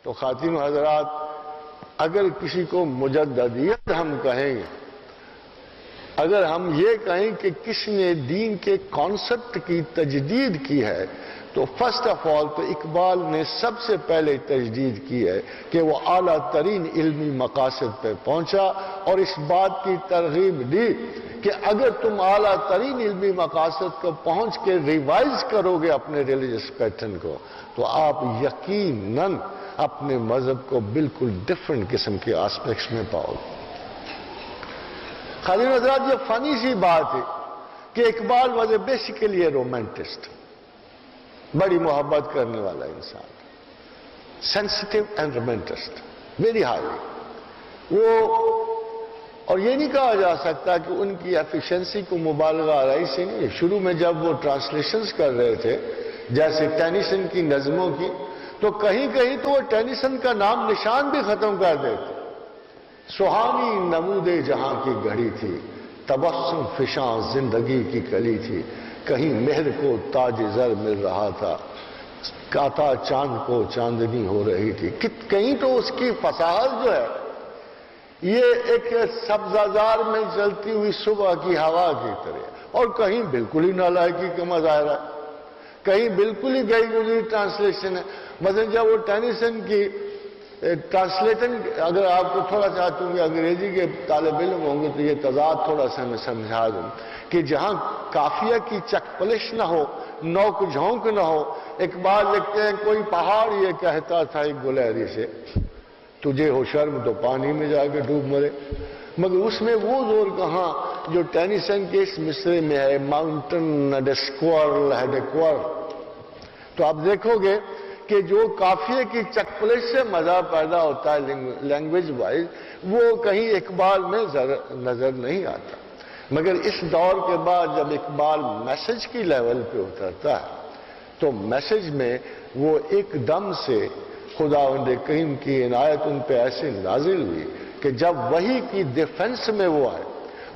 تو خواتین و حضرات، اگر کسی کو مجددیت ہم کہیں گے، اگر ہم یہ کہیں کہ کس نے دین کے کانسیپٹ کی تجدید کی ہے، تو فرسٹ آف آل تو اقبال نے سب سے پہلے تجدید کی ہے کہ وہ اعلیٰ ترین علمی مقاصد پہ پہنچا، اور اس بات کی ترغیب دی کہ اگر تم اعلیٰ ترین علمی مقاصد کو پہنچ کے ریوائز کرو گے اپنے ریلیجس پیٹرن کو، تو آپ یقیناً اپنے مذہب کو بالکل ڈفرنٹ قسم کے آسپیکٹس میں پاؤ گے۔ خالد حضرات، یہ فنی سی بات ہے کہ Iqbal was a basically a romanticist, بڑی محبت کرنے والا انسان، sensitive and romanticist, very high. اور یہ نہیں کہا جا سکتا کہ ان کی ایفیشنسی کو مبالغہ آرائی سے نہیں ہے۔ شروع میں جب وہ ٹرانسلیشنز کر رہے تھے جیسے ٹینیسن کی نظموں کی، تو کہیں کہیں تو وہ ٹینیسن کا نام نشان بھی ختم کر دیتے۔ سہانی نمود جہاں کی گھڑی تھی، تبسم فشاں زندگی کی کلی تھی، کہیں مہر کو تاج زر مل رہا تھا، کاتا چاند کو چاندنی ہو رہی تھی۔ کہیں تو اس کی فصاحت جو ہے یہ ایک سبززار میں چلتی ہوئی صبح کی ہوا کی طرح، اور کہیں بالکل ہی نالائکی کا مظاہرہ، کہیں بالکل ہی گئی گزری ٹرانسلیشن ہے۔ مثلا جب وہ ٹینیسن کی ٹرانسلیٹن، اگر آپ کو تھوڑا چاہتے ہوں گے انگریزی کے طالب علم ہوں گے تو یہ تضاد تھوڑا سا میں سمجھا دوں کہ جہاں قافیہ کی چک پلش نہ ہو، نوک جھونک نہ ہو، اقبال لکھتے ہیں کوئی پہاڑ یہ کہتا تھا ایک گلہری سے، تجھے ہو شرم تو پانی میں جا کے ڈوب مرے، مگر اس میں وہ زور کہاں جو ٹینیسن کے اس مصرے میں ہے، mountain had a squirrel had a quarrel۔ تو آپ دیکھو گے کہ جو قافیے کی چکپلش سے مزہ پیدا ہوتا ہے لینگویج وائز، وہ کہیں اقبال میں نظر نہیں آتا۔ مگر اس دور کے بعد جب اقبال میسج کی لیول پہ اترتا ہے تو میسج میں وہ ایک دم سے خداوند کریم کی عنایت ان پہ ایسے نازل ہوئی کہ جب وحی کی ڈیفنس میں وہ آئے،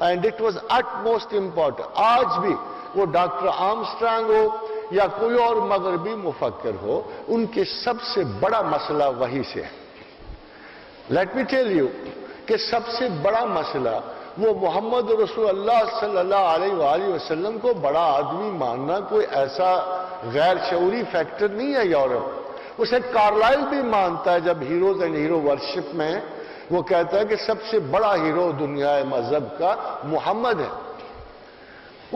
and it was it most important. آج بھی وہ ڈاکٹر آرمسٹرانگ ہو یا کوئی اور مغربی مفکر ہو، ان کے سب سے بڑا مسئلہ وحی سے ہے۔ لیٹ می ٹیل یو کہ سب سے بڑا مسئلہ وہ محمد رسول اللہ صلی اللہ علیہ وآلہ وسلم کو بڑا آدمی ماننا کوئی ایسا غیر شعوری فیکٹر نہیں ہے یورپ۔ اسے کارلائل بھی مانتا ہے جب ہیروز اینڈ ہیرو ورشپ میں وہ کہتا ہے کہ سب سے بڑا ہیرو دنیا مذہب کا محمد ہے۔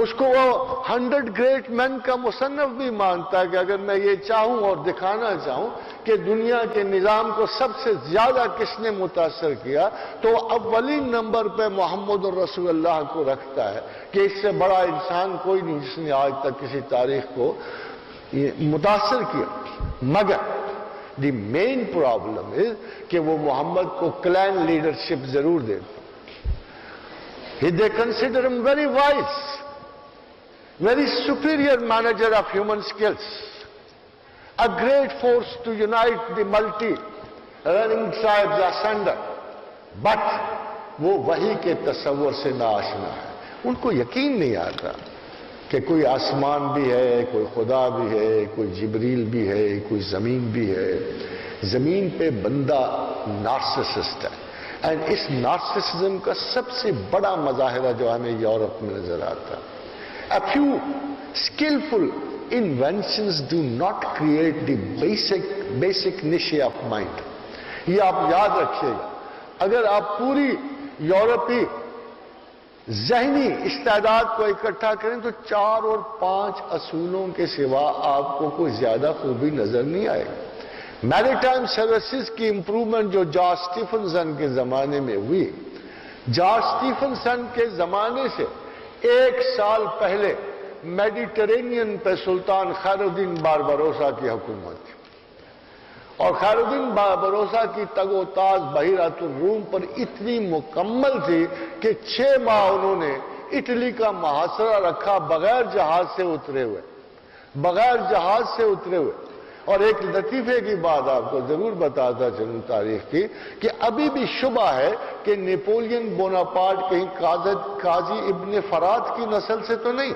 اس کو وہ 100 گریٹ مین کا مصنف بھی مانتا ہے کہ اگر میں یہ چاہوں اور دکھانا چاہوں کہ دنیا کے نظام کو سب سے زیادہ کس نے متاثر کیا تو اولین نمبر پہ محمد رسول اللہ کو رکھتا ہے کہ اس سے بڑا انسان کوئی نہیں جس نے آج تک کسی تاریخ کو متاثر کیا۔ مگر دی مین پرابلم ہے کہ وہ محمد کو کلین لیڈرشپ ضرور دیتے۔ They consider him very wise, very superior manager of human skills, a great force to unite the multi, running tribes asunder. But وہ وحی کے تصور سے ناآشنا ہے، ان کو یقین نہیں آتا کہ کوئی آسمان بھی ہے، کوئی خدا بھی ہے، کوئی جبریل بھی ہے، کوئی زمین بھی ہے۔ زمین پہ بندہ نارسسسٹ ہے، اور اس نارسسزم کا سب سے بڑا مظاہرہ جو ہمیں یورپ میں نظر آتا ہے۔ A few skillful inventions do not create the basic niche of mind. یہ آپ یاد رکھیے گا، اگر آپ پوری یورپی ذہنی استعداد کو اکٹھا کریں تو 4 اور 5 اصولوں کے سوا آپ کو کوئی زیادہ خوبی نظر نہیں آئے گی۔ میری ٹائم سروسز کی امپروومنٹ جو جارج اسٹیفنسن کے زمانے میں ہوئی، جارج اسٹیفنسن کے زمانے سے 1 سال پہلے میڈیٹرینین پہ سلطان خیر الدین باربروسا کی حکومت تھی، اور خیر الدین باربروسا کی تگ و تاز بحیرۃ الروم پر اتنی مکمل تھی کہ 6 ماہ انہوں نے اٹلی کا محاصرہ رکھا بغیر جہاز سے اترے ہوئے۔ اور ایک لطیفے کی بات آپ کو ضرور بتاتا چلوں تاریخ کی کہ ابھی بھی شبہ ہے کہ نیپولین بوناپارٹ کہیں قاضی ابن فرات کی نسل سے تو نہیں۔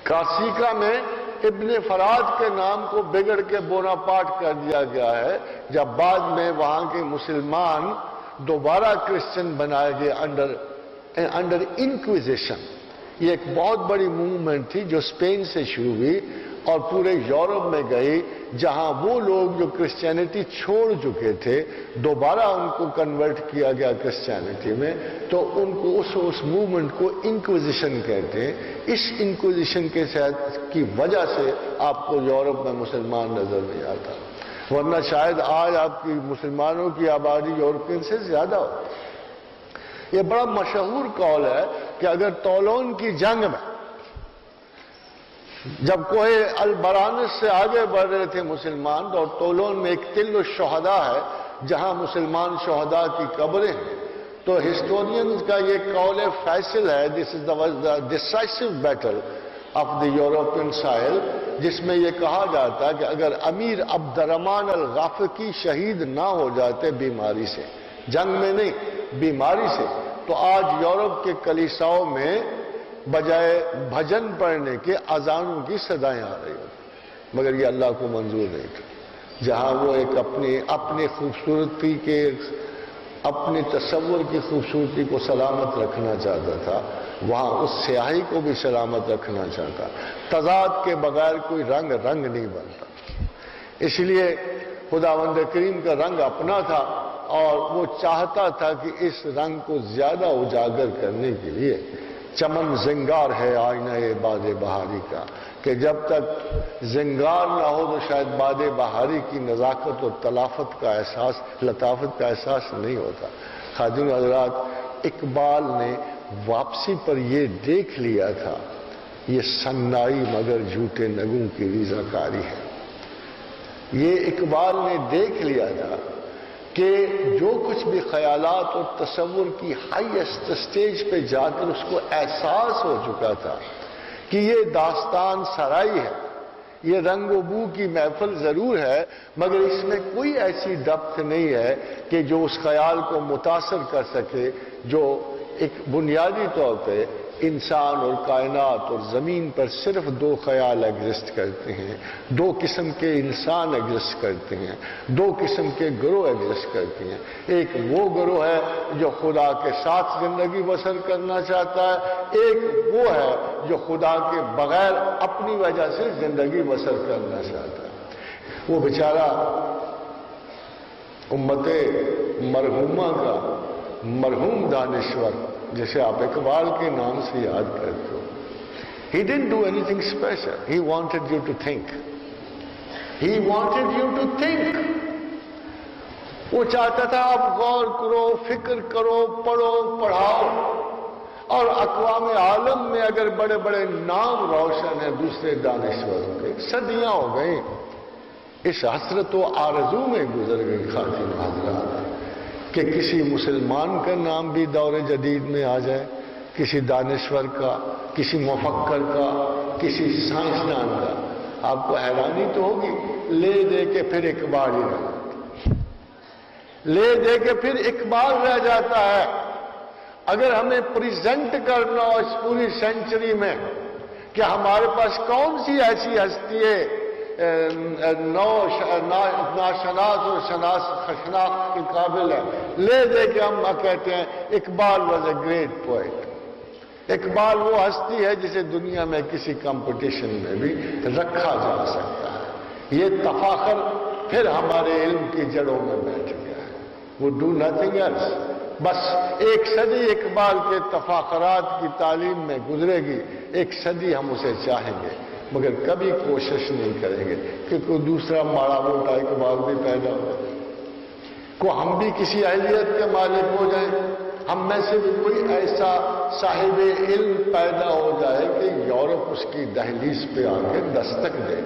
کارسیکا میں ابن فراد کے نام کو بگڑ کے بوناپارٹ کر دیا گیا ہے، جب بعد میں وہاں کے مسلمان دوبارہ کرسچن بنائے گئے انڈر انکویزیشن۔ یہ ایک بہت بڑی موومنٹ تھی جو اسپین سے شروع ہوئی اور پورے یورپ میں گئی، جہاں وہ لوگ جو کرسچینٹی چھوڑ چکے تھے دوبارہ ان کو کنورٹ کیا گیا کرسچینٹی میں، تو ان کو اس موومنٹ کو انکویزیشن کہتے ہیں۔ اس انکویزیشن کی وجہ سے آپ کو یورپ میں مسلمان نظر نہیں آتا، ورنہ شاید آج آپ کی مسلمانوں کی آبادی یورپین سے زیادہ ہوتی۔ یہ بڑا مشہور قول ہے کہ اگر طولون کی جنگ میں جب کوہ البرانس سے آگے بڑھ رہے تھے مسلمان، اور طولون میں ایک تل الشہداء ہے جہاں مسلمان شہداء کی قبریں ہیں، تو ہسٹورینز کا یہ قول فیصل ہے، this is the decisive battle of the European soil, جس میں یہ کہا جاتا ہے کہ اگر امیر عبد الرحمن الغافقی شہید نہ ہو جاتے بیماری سے، جنگ میں نہیں بیماری سے، تو آج یورپ کے کلیساؤں میں بجائے بھجن پڑھنے کے اذانوں کی صدائیں آ رہی ہوتی، مگر یہ اللہ کو منظور نہیں تھا۔ جہاں وہ ایک اپنی خوبصورتی کے، اپنے تصور کی خوبصورتی کو سلامت رکھنا چاہتا تھا، وہاں اس سیاہی کو بھی سلامت رکھنا چاہتا۔ تضاد کے بغیر کوئی رنگ نہیں بنتا، اس لیے خداوند کریم کا رنگ اپنا تھا، اور وہ چاہتا تھا کہ اس رنگ کو زیادہ اجاگر کرنے کے لیے چمن زنگار ہے آئینہ باد بہاری کا، کہ جب تک زنگار نہ ہو تو شاید باد بہاری کی نزاکت اور لطافت کا احساس نہیں ہوتا۔ خادم حضرات، اقبال نے واپسی پر یہ دیکھ لیا تھا، یہ سنائی مگر جھوٹے نگوں کی ریزہ کاری ہے۔ یہ اقبال نے دیکھ لیا تھا کہ جو کچھ بھی خیالات اور تصور کی ہائیسٹ سٹیج پہ جا کر اس کو احساس ہو چکا تھا کہ یہ داستان سرائی ہے، یہ رنگ و بو کی محفل ضرور ہے، مگر اس میں کوئی ایسی ڈپتھ نہیں ہے کہ جو اس خیال کو متاثر کر سکے جو ایک بنیادی طور پہ انسان اور کائنات اور زمین پر صرف دو خیال ایگزسٹ کرتے ہیں، دو قسم کے انسان ایگزسٹ کرتے ہیں، دو قسم کے گروہ ایگزسٹ کرتے ہیں۔ ایک وہ گروہ ہے جو خدا کے ساتھ زندگی بسر کرنا چاہتا ہے، ایک وہ ہے جو خدا کے بغیر اپنی وجہ سے زندگی بسر کرنا چاہتا ہے۔ وہ بیچارہ امت مرحومہ کا مرحوم دانشور جسے آپ اقبال کے نام سے یاد کرتے ہو، he didn't do anything special. He wanted you to think. He wanted you to think. وہ چاہتا تھا آپ غور کرو، فکر کرو، پڑھو، پڑھاؤ، اور اقوام عالم میں اگر بڑے بڑے نام روشن ہیں دوسرے دانشوروں کے، صدیاں ہو گئیں، اس حسرت و آرزو میں گزر گئی خاتون حضرات کہ کسی مسلمان کا نام بھی دور جدید میں آ جائے، کسی دانشور کا، کسی مفکر کا، کسی سائنسدان کا۔ آپ کو حیرانی تو ہوگی، لے دے کے پھر اقبال ہی رہ جاتا، لے دے کے پھر اقبال رہ جاتا ہے۔ اگر ہمیں پریزنٹ کرنا ہو اس پوری سینچری میں کہ ہمارے پاس کون سی ایسی ہستی ہے ناشناس اور شناخت کے قابل ہے، لے دے کے ہم کہتے ہیں Iqbal was a great poet. Iqbal وہ ہستی ہے جسے دنیا میں کسی کمپٹیشن میں بھی رکھا جا سکتا ہے۔ یہ تفاخر پھر ہمارے علم کی جڑوں میں بیٹھ گیا ہے۔ وہ ڈو نتھنگ ایلس، بس ایک صدی اقبال کے تفاخرات کی تعلیم میں گزرے گی، ایک صدی ہم اسے چاہیں گے، مگر کبھی کوشش نہیں کریں گے کہ کوئی دوسرا ماڑا موٹا اقبال بھی پیدا ہو، کو ہم بھی کسی اہلیت کے مالک ہو جائیں، ہم میں سے بھی کوئی ایسا صاحب علم پیدا ہو جائے کہ یورپ اس کی دہلیز پہ آ کے دستک دے۔